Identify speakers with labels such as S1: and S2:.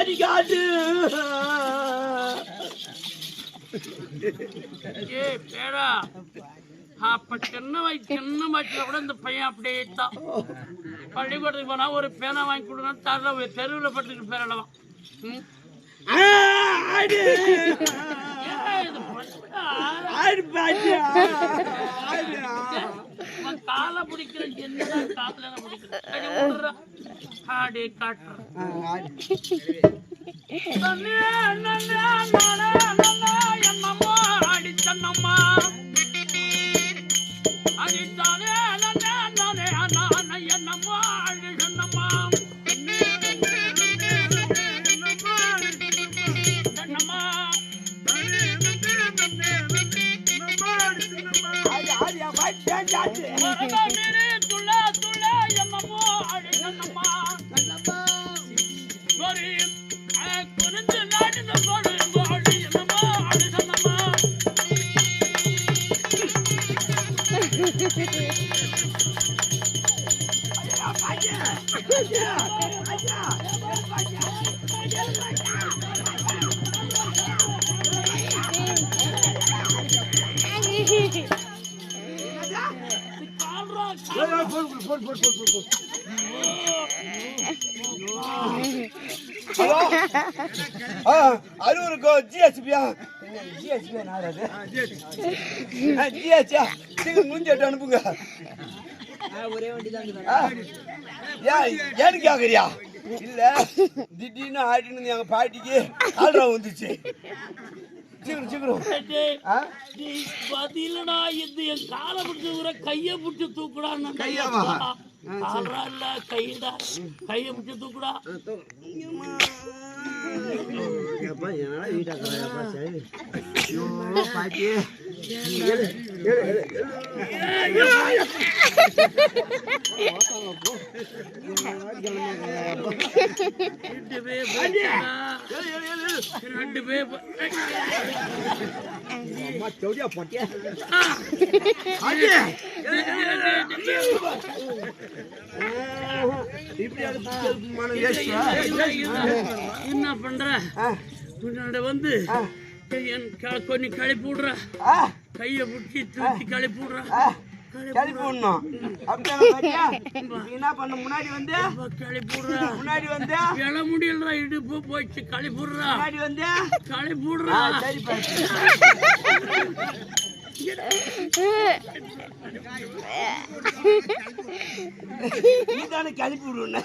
S1: அடி காட்டு
S2: பேரா அப்ப சின்ன வயசுல கூட இந்த பையன் அப்படியே தான் பள்ளிக்கூடத்துக்கு போனா ஒரு பேனா வாங்கி கொடுக்கணும் தர தெருவில் பட்டுக்கு பேரளவான் காலை பிடிக்கிற என்னதான் காத்துல பிடிக்கிற ஆடி காட்டுறேன் என்னம்மா அடி சொன்னம்மா அடித்தானே என்னம்மா அடி சொன்னம்மா
S1: அரூருக்கு ஜிஎஸ்பியா முடிஞ்சிட்டு அனுப்புங்க ஏன்னு கேக்குறியா இல்ல திடீர்னு ஆடினு எங்க பாட்டிக்கு ஆல்ரா வந்துச்சு
S2: பதிலடா இது என் காலை பிடிச்ச கைய பிடிச்சி தூக்குடான்னு இல்ல கையடா கைய பிடிச்சி தூக்குடா
S1: பாட்டி
S2: என்ன பண்ற முன்னாடி வந்து கொஞ்சம் கழிப்பு விடுற கைய பிடிச்சி தூக்கி கழிப்பு விடுற
S1: என்ன பண்ண முன்னாடி வந்து முன்னாடி வந்து
S2: எழ முடியல இடுப்பு போயிடுச்சு கழிப்புடுறா
S1: முன்னாடி வந்து
S2: கழிப்புடுறா
S1: நீதானே கிளப்பி விடுன